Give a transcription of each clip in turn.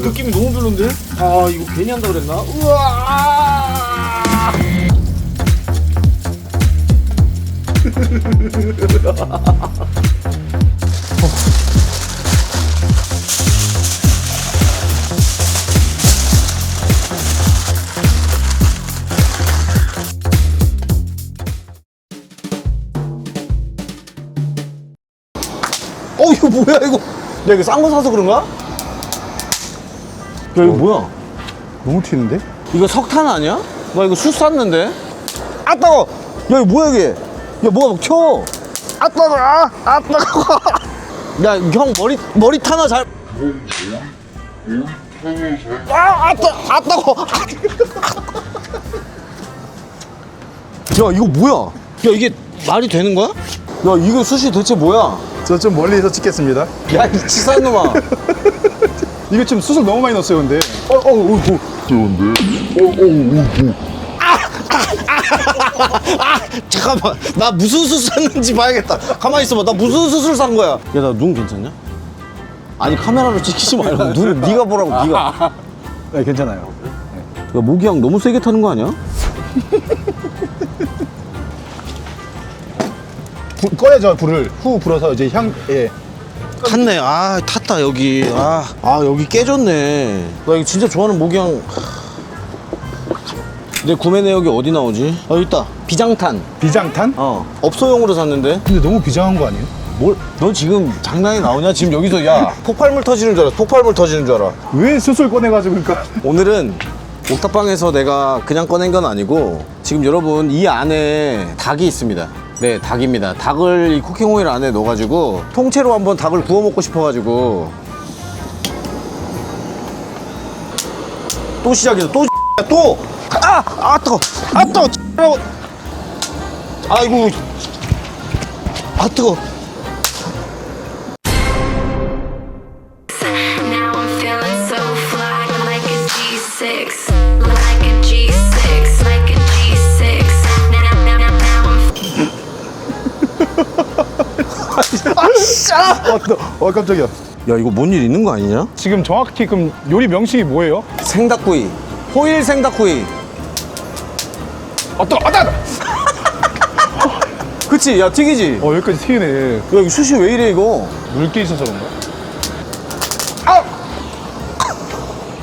느낌이 너무 별론데? 아 이거 괜히 한다 그랬나? 우와. 이거 뭐야 이거? 야 이거 싼 거 사서 그런가? 야 이거 뭐야? 너무 튀는데? 이거 석탄 아니야? 나 이거 숯 샀는데? 아 따가워! 야 이거 뭐야 이게? 야 뭐가 막 켜! 아 따가워! 아 따가워! 야 형 머리 타나 잘... 아 따가워! 야 이거 뭐야? 야 이게 말이 되는 거야? 야 이거 숯이 대체 뭐야? 저 좀 멀리서 찍겠습니다. 야 이 치사한 놈아. 이거 지금 수술 너무 많이 넣었어요, 근데. 잠깐만 나 무슨 수술 샀는지 봐야겠다. 가만히 있어봐. 나 무슨 수술 산 거야? 야 나 눈 괜찮냐? 아니 카메라로 찍히지 말고 눈 네가 보라고. 네가. 네, 괜찮아요. 야 모기향 너무 세게 타는 거 아니야? 꺼야죠, 불을. 후 불어서 이제 예. 탔네. 아 탔다 여기. 아 여기 깨졌네. 나 이거 진짜 좋아하는 모기향. 내 구매 내역이 어디 나오지? 여기 있다. 비장탄. 비장탄? 업소용으로 샀는데. 근데 너무 비장한 거 아니에요? 뭘? 너 지금 장난이 나오냐? 지금 여기서 야 폭발물 터지는 줄 알아. 폭발물 터지는 줄 알아. 왜 수술 꺼내가지고 그러니까. 오늘은 옥탑방에서 내가 그냥 꺼낸 건 아니고 지금 여러분 이 안에 닭이 있습니다. 네, 닭입니다. 닭을 이 쿠킹 오일 안에 넣어가지고 통째로 한번 닭을 구워 먹고 싶어가지고 또 시작이다. 또 뜨거. 아이고 뜨거. Now I'm feeling so fly, like a G6, like a G6, like a G6. 깜짝이야. 야 이거 뭔 일 있는 거 아니냐? 지금 정확히 그럼 요리 명칭이 뭐예요? 생닭구이, 호일 생닭구이. 뜨거. 그치? 야 튀기지? 여기까지 튀네. 야 이거 숯이 왜 이래 이거? 물기 있어서 그런가?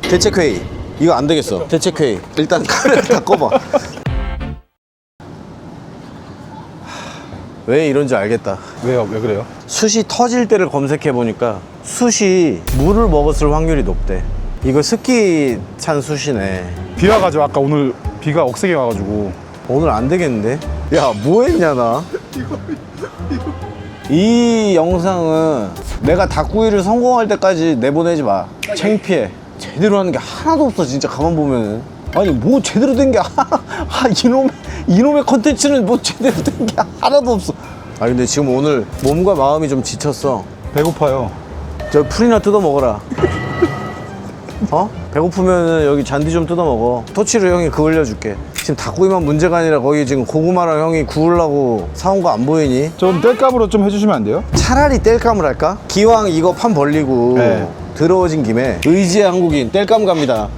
대책회의. 이거 안 되겠어. 대책회의. 일단 카메라 다 꺼봐. 왜 이런지 알겠다. 왜요? 왜 그래요? 숯이 터질 때를 검색해 보니까 숯이 물을 먹었을 확률이 높대. 이거 습기 찬 숯이네. 비 와가지고 아까 오늘 비가 억세게 와가지고. 오늘 안 되겠는데? 야, 뭐 했냐, 나? 이 영상은 내가 닭구이를 성공할 때까지 내보내지 마. 창피해. 제대로 하는 게 하나도 없어, 진짜 가만 보면은. 아니, 뭐 제대로 된 게, 이놈의 컨텐츠는 뭐 제대로 된 게 하나도 없어. 아, 근데 지금 오늘 몸과 마음이 좀 지쳤어. 배고파요. 저 풀이나 뜯어 먹어라. 배고프면 여기 잔디 좀 뜯어 먹어. 토치로 형이 그거 올려줄게. 지금 닭구이만 문제가 아니라 거기 지금 고구마랑 형이 구우려고 사온 거 안 보이니? 좀 뗄감으로 좀 해주시면 안 돼요? 차라리 뗄감을 할까? 기왕 이거 판 벌리고 네. 더러워진 김에 의지의 한국인 뗄감 갑니다.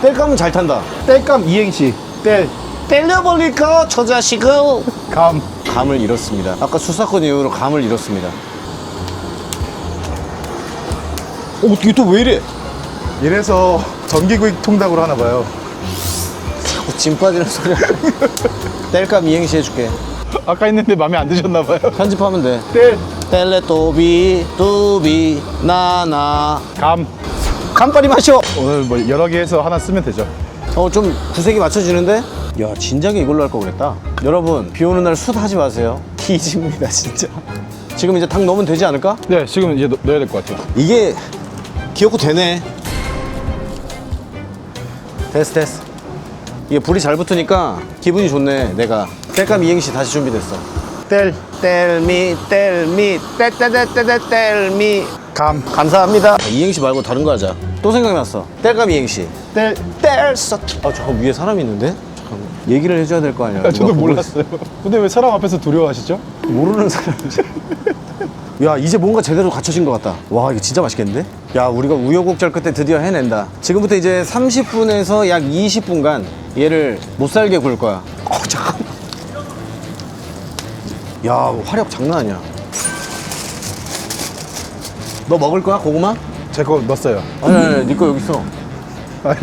뗄감은 잘 탄다. 뗄감 이행시. 뗄려버릴까 저 자식을. 감을 잃었습니다. 아까 수사건 이후로 감을 잃었습니다. 어떻게 또 왜 이래? 이래서 전기구이 통닭으로 하나 봐요. 자꾸 짐 빠지는 소리야. 뗄감 이행시 해줄게. 아까 했는데 마음에 안 드셨나 봐요. 편집하면 돼. 뗄. 뗄레또비 뚜비 나나 감. 간발이 마셔. 오늘 뭐 여러 개 해서 하나 쓰면 되죠. 좀 구색이 맞춰지는데? 야 진작에 이걸로 할 걸 그랬다. 여러분 비 오는 날 숯 하지 마세요. 뒤집니다 진짜. 지금 이제 닭 넣으면 되지 않을까? 네, 지금 이제 넣어야 될 것 같아요. 이게 귀엽고 되네. 됐어. 이게 불이 잘 붙으니까 기분이 좋네. 내가 뗄감 이행시 다시 준비됐어. 뗄미 뗄미 감사합니다. 이행시 말고 다른 거 하자. 또 생각났어. 뗄감 이행시. 뗄서. 잠깐 위에 사람이 있는데? 잠깐 얘기를 해줘야 될 거 아니야. 저도 누가 보고 몰랐어요. 근데 왜 사람 앞에서 두려워하시죠? 모르는 사람이지. 야, 이제 뭔가 제대로 갖춰진 것 같다. 와, 이거 진짜 맛있겠는데? 야, 우리가 우여곡절 끝에 드디어 해낸다. 지금부터 이제 30분에서 약 20분간 얘를 못 살게 구울 거야. 잠깐만. 야, 화력 장난 아니야. 너 먹을 거야, 고구마? 제 거 넣었어요. 아니, 네 거 여기 있어. 아니,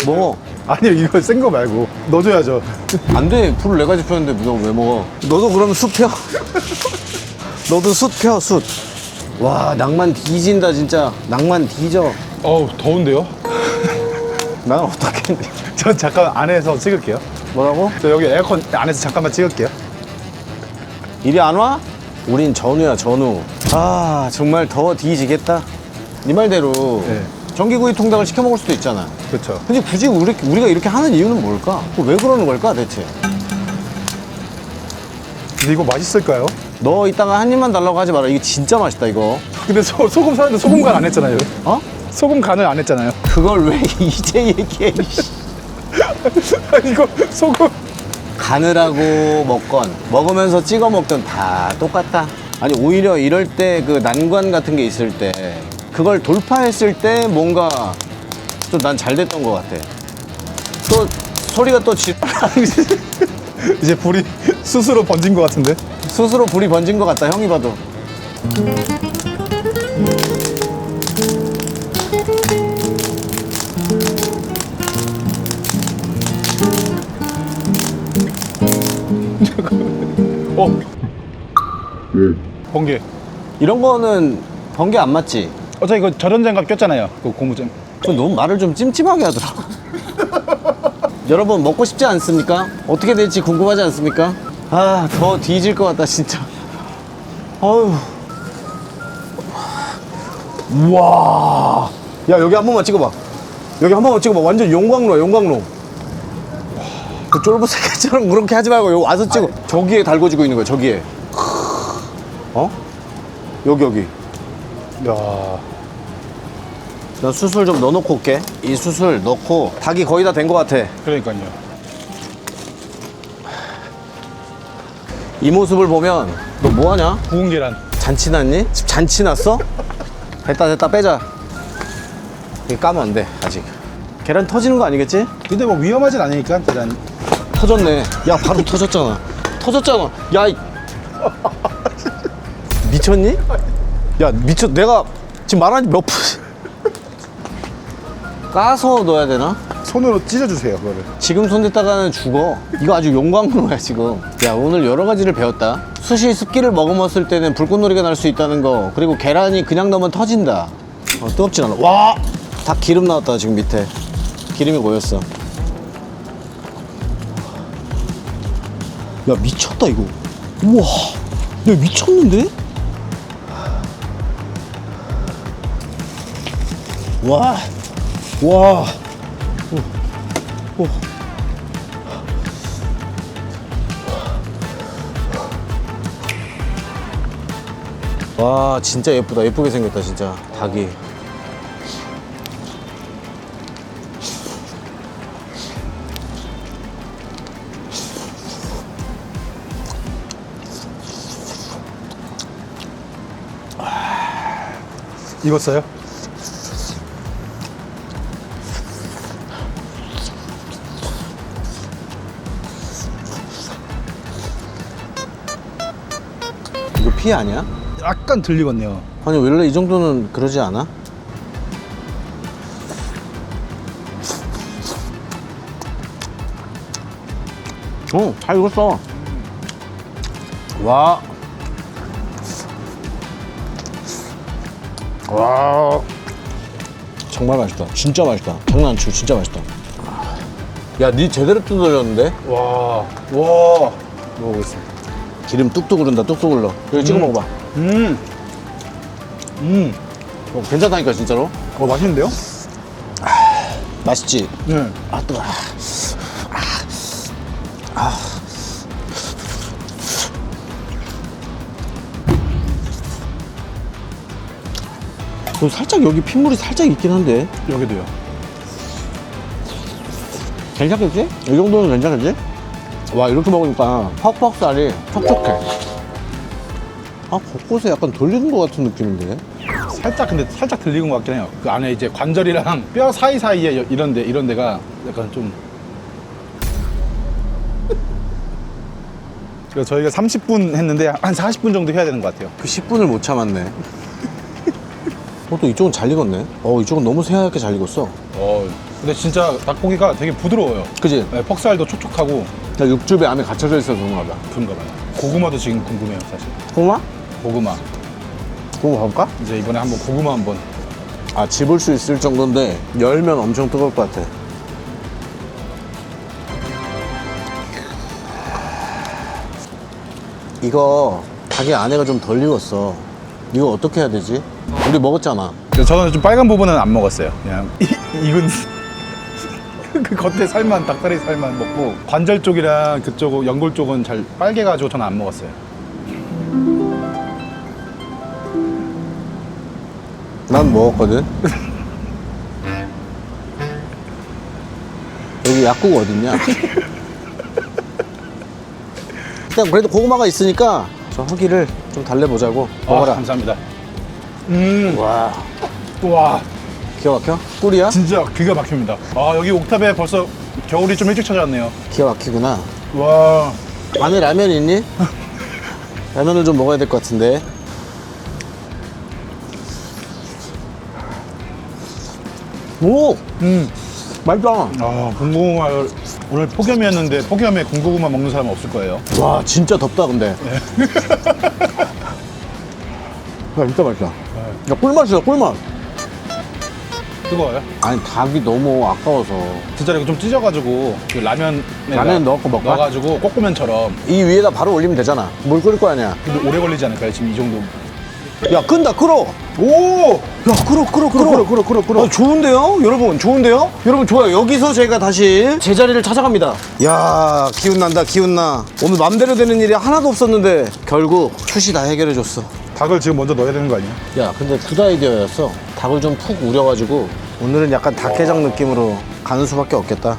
먹어. 아니요, 이거 센 거 말고 넣어줘야죠. 안 돼. 불을 내가 지폈는데 너 왜 먹어? 너도 그러면 숯 펴. 너도 숯 펴, 숯. 와, 낭만 뒤진다, 진짜. 낭만 뒤져. 어우, 더운데요? 나는 어떻겠는데? 전 잠깐 안에서 찍을게요. 뭐라고? 저 여기 에어컨 안에서 잠깐만 찍을게요. 이리 안 와? 우린 전우야, 전우. 아, 정말 더워 뒤지겠다. 네 말대로 네. 전기구이 통닭을 시켜 먹을 수도 있잖아. 그렇죠. 근데 굳이 우리가 이렇게 하는 이유는 뭘까? 왜 그러는 걸까, 대체? 근데 이거 맛있을까요? 너 이따가 한 입만 달라고 하지 마라. 이게 진짜 맛있다, 이거. 근데 소금 사는데 소금 간 안 했잖아요. 어? 소금 간을 안 했잖아요. 그걸 왜 이제 얘기해? 이거 소금. 간을 하고 먹건 먹으면서 찍어 먹든 다 똑같다. 아니, 오히려 이럴 때 그 난관 같은 게 있을 때 그걸 돌파했을 때 뭔가 또 난 잘 됐던 것 같아. 또 소리가 또 이제 불이 스스로 번진 것 같은데. 스스로 불이 번진 것 같다, 형이 봐도. 번개. 이런 거는 번개 안 맞지? 어차피 이거 절연장갑 꼈잖아요. 그 고무장. 좀 너무 말을 좀 찜찜하게 하더라. 여러분, 먹고 싶지 않습니까? 어떻게 될지 궁금하지 않습니까? 아, 더 뒤질 것 같다, 진짜. 어휴. 우와. 야, 여기 한 번만 찍어봐. 여기 한 번만 찍어봐. 완전 용광로야, 용광로. 그 쫄보새끼처럼 그렇게 하지 말고 여기 와서 찍어. 저기에 달궈지고 있는 거야, 저기에. 어? 여기. 야. 나 수술 좀 넣어놓고 올게. 이 수술 넣고 닭이 거의 다 된 것 같아. 그러니까요. 이 모습을 보면 너 뭐하냐? 구운 계란. 잔치 났니? 지금 잔치 났어? 됐다 빼자. 이거 까면 안 돼, 아직. 계란 터지는 거 아니겠지? 근데 뭐 위험하진 않으니까 계란. 터졌네. 야, 바로 터졌잖아. 터졌잖아. 야, 미쳤니? 야, 내가 지금 말한 지 몇 분. 까서 넣어야 되나? 손으로 찢어주세요, 그거를. 지금 손댔다가는 죽어. 이거 아주 용광로야, 지금. 야, 오늘 여러 가지를 배웠다. 수시 습기를 머금었을 때는 불꽃놀이가 날 수 있다는 거. 그리고 계란이 그냥 넣으면 터진다. 뜨겁진 않아. 와! 닭 기름 나왔다, 지금 밑에. 기름이 고였어. 야, 미쳤다, 이거. 우와. 야, 미쳤는데? 와. 와. 와, 진짜 예쁘다. 예쁘게 생겼다, 진짜. 닭이. 익었어요? 이거 피 아니야? 약간 들리겠네요. 아니, 원래 이 정도는 그러지 않아? 잘 익었어. 와. 와. 정말 맛있다. 진짜 맛있다. 장난 안 치고 진짜 맛있다. 야, 니 제대로 뜯어졌는데? 와. 먹어보겠습니다. 기름 뚝뚝 흐른다, 뚝뚝 흘러. 여기 찍어 먹어봐. 괜찮다니까, 진짜로. 맛있는데요? 맛있지? 네. 아, 뜨거워. 살짝 여기 핏물이 살짝 있긴 한데. 여기도요. 괜찮겠지? 이 정도는 괜찮겠지? 와, 이렇게 먹으니까 퍽퍽살이 촉촉해. 아, 곳곳에 약간 돌리는 것 같은 느낌인데. 살짝 근데 살짝 들리는 것 같긴 해요. 그 안에 이제 관절이랑 뼈 사이사이에 이런 데가 약간 좀. 그래서 저희가 30분 했는데 한 40분 정도 해야 되는 것 같아요. 그 10분을 못 참았네. 또 이쪽은 잘 익었네. 이쪽은 너무 새하얗게 잘 익었어. 근데 진짜 닭고기가 되게 부드러워요. 그지? 네, 퍽살도 촉촉하고 육즙에 안에 갇혀져 있어서 그런가 봐. 그런가 봐요. 고구마도 지금 궁금해요, 사실. 고구마? 고구마. 고구마 가볼까? 이제 이번에 한번 고구마 한번. 아, 집을 수 있을 정도인데 열면 엄청 뜨거울 것 같아. 이거 닭의 안에가 좀 덜 익었어. 이거 어떻게 해야 되지? 우리 먹었잖아. 저는 좀 빨간 부분은 안 먹었어요. 그냥 익은 그 겉에 살만 닭다리 살만 먹고 관절 쪽이랑 그쪽 연골 쪽은 잘 빨개가지고 저는 안 먹었어요. 난 먹었거든. 여기 약국 어딨냐? 일단 그래도 고구마가 있으니까 저 허기를 좀 달래보자고. 먹어라. 감사합니다. 와, 와, 기가 막혀? 꿀이야? 진짜 기가 막힙니다. 여기 옥탑에 벌써 겨울이 좀 일찍 찾아왔네요. 기가 막히구나. 와, 안에 라면 있니? 라면을 좀 먹어야 될 것 같은데. 오! 맛있다. 군고구마 오늘 폭염이었는데 폭염에 군고구마 먹는 사람은 없을 거예요. 와, 진짜 덥다, 근데. 야, 진짜 맛있다. 야, 꿀맛이야, 꿀맛. 뜨거워요? 아니, 닭이 너무 아까워서. 뒷자리가 좀 찢어가지고 그 라면에 넣고 먹을까? 넣어가지고 꼬꾸면처럼. 이 위에다 바로 올리면 되잖아. 물 끓일 거 아니야. 근데 오래 걸리지 않을까요? 지금 이 정도. 야, 끈다, 끓어. 오! 야, 끓어. 좋은데요? 여러분, 좋은데요? 여러분, 좋아요. 여기서 제가 다시 제자리를 찾아갑니다. 야, 기운난다, 기운나. 오늘 맘대로 되는 일이 하나도 없었는데 결국 슛이 다 해결해줬어. 닭을 지금 먼저 넣어야 되는 거 아니에요? 야, 근데 굿 아이디어였어. 닭을 좀 푹 우려가지고 오늘은 약간 닭게장 느낌으로 가는 수밖에 없겠다.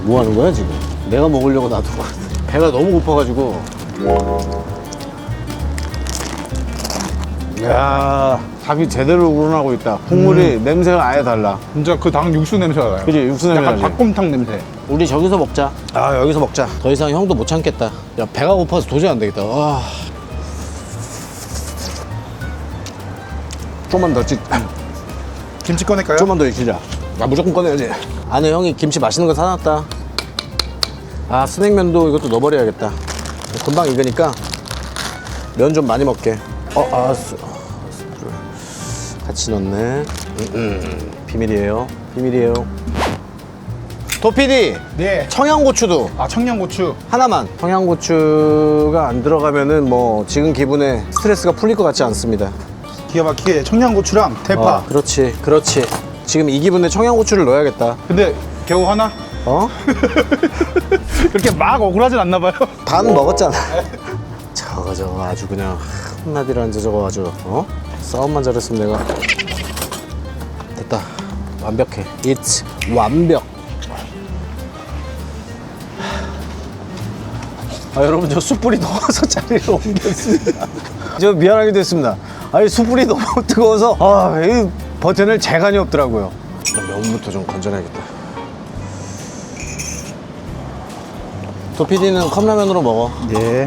뭐 하는 거야 지금? 내가 먹으려고 놔둔 거 같아. 배가 너무 고파가지고. 야, 닭이 제대로 우러나고 있다. 국물이 냄새가 아예 달라. 진짜 그 닭 육수 냄새가 나요. 그지? 육수 냄새 약간 나지? 닭곰탕 냄새. 우리 저기서 먹자. 아, 여기서 먹자. 더 이상 형도 못 참겠다. 야, 배가 고파서 도저히 안 되겠다. 와. 좀만 더 찍. 김치 꺼낼까요? 좀만 더 익히자. 아, 무조건 꺼내야지. 안에 형이 김치 맛있는 거 사놨다. 아, 스낵면도 이것도 넣어버려야겠다. 금방 익으니까 면 좀 많이 먹게. 같이 넣네. 비밀이에요. 비밀이에요. 도피디. 네. 청양고추도 청양고추. 하나만. 청양고추가 안 들어가면은 뭐 지금 기분에 스트레스가 풀릴 것 같지 않습니다. 기가 막히게 청양고추랑 대파. 그렇지, 그렇지. 지금 이 기분에 청양고추를 넣어야겠다. 근데 겨우 하나? 그렇게 막 억울하진 않나 봐요. 반 먹었잖아. 저거 아주 그냥 한마디로 앉아 저거 아주 싸움만 잘했으면 내가. 됐다. 완벽해. It's 완벽. 여러분, 저 숯불이 더워서 자리를 옮겼습니다. 저 미안하게 됐습니다. 아니, 숯불이 너무 뜨거워서 이 버튼을 재간이 없더라고요. 면부터 좀 건져내야겠다. 도피디는 컵라면으로 먹어. 예.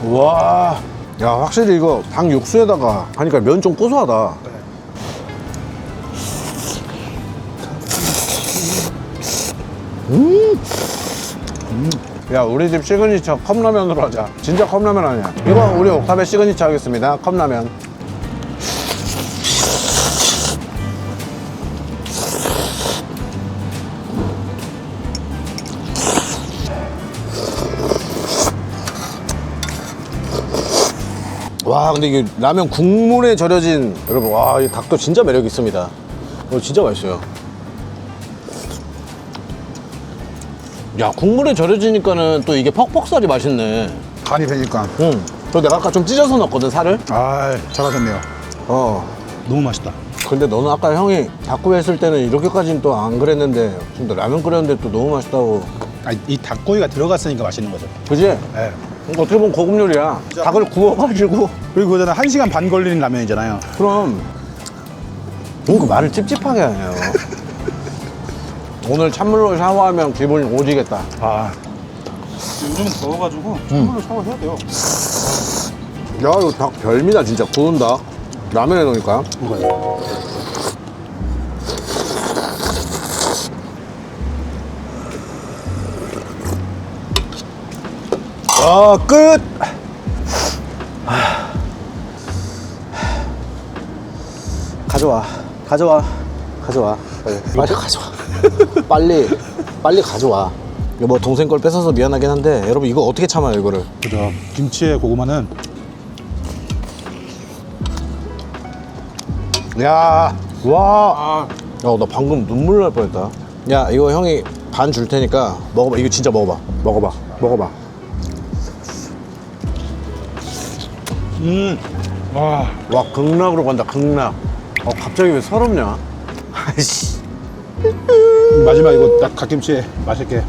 와, 야, 확실히 이거 닭 육수에다가 하니까 면 좀 고소하다. 야, 우리 집 시그니처 컵라면으로 하자. 진짜 컵라면 아니야. 이거 우리 옥탑의 시그니처 하겠습니다. 컵라면. 와, 근데 이게 라면 국물에 절여진, 여러분, 와, 이 닭도 진짜 매력 있습니다. 진짜 맛있어요. 야, 국물에 절여지니까는 또 이게 퍽퍽살이 맛있네. 간이 되니까. 응. 저 내가 아까 좀 찢어서 넣었거든, 살을. 아, 잘하셨네요. 너무 맛있다. 근데 너는 아까 형이 닭구이 했을 때는 이렇게까지는 또 안 그랬는데 지금 또 라면 끓였는데 또 너무 맛있다고. 이 닭고기가 들어갔으니까 맛있는 거죠. 그지? 네. 어떻게 보면 고급 요리야. 닭을 구워가지고. 그리고 그거는 1시간 반 걸리는 라면이잖아요. 그럼. 뭔가 말을 찝찝하게 하네요. 오늘 찬물로 샤워하면 기분이 오지겠다. 아, 요즘은 더워가지고 찬물로 샤워해야 돼요. 야, 이거 닭 별미다, 진짜. 구운 닭. 라면에 넣으니까. 끝! 가져와. 빨리 가져와. 빨리 가져와. 이거 뭐 동생 걸 뺏어서 미안하긴 한데, 여러분, 이거 어떻게 참아요, 이거를? 그죠. 김치에 고구마는 야, 와. 야, 나 방금 눈물 날 뻔했다. 야, 이거 형이 반 줄 테니까 먹어봐. 이거 진짜 먹어봐. 먹어봐. 와, 와, 극락으로 간다, 극락. 갑자기 왜 서럽냐? 아이씨. 마지막 이거 딱 갓김치에 맛있게.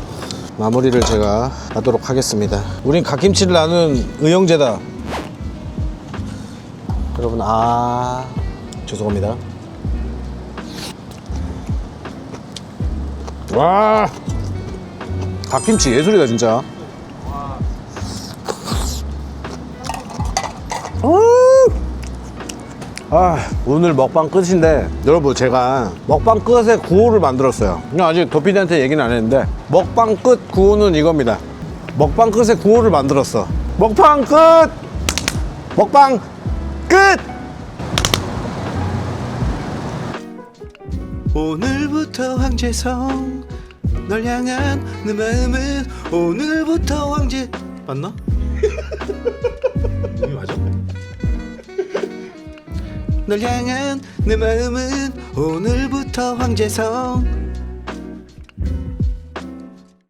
마무리를 제가 하도록 하겠습니다. 우린 갓김치를 나눈 의형제다. 여러분, 죄송합니다. 와, 갓김치 예술이다, 진짜. 오늘 먹방 끝인데, 여러분, 제가 먹방 끝에 구호를 만들었어요. 아직 도피디한테 얘기는 안 했는데, 먹방 끝 구호는 이겁니다. 먹방 끝에 구호를 만들었어. 먹방 끝! 먹방 끝! 오늘부터 황제성, 널 향한 내 마음은 오늘부터 황제. 맞나? 이게 맞아? 널 향한 내 마음은 오늘부터 황제성.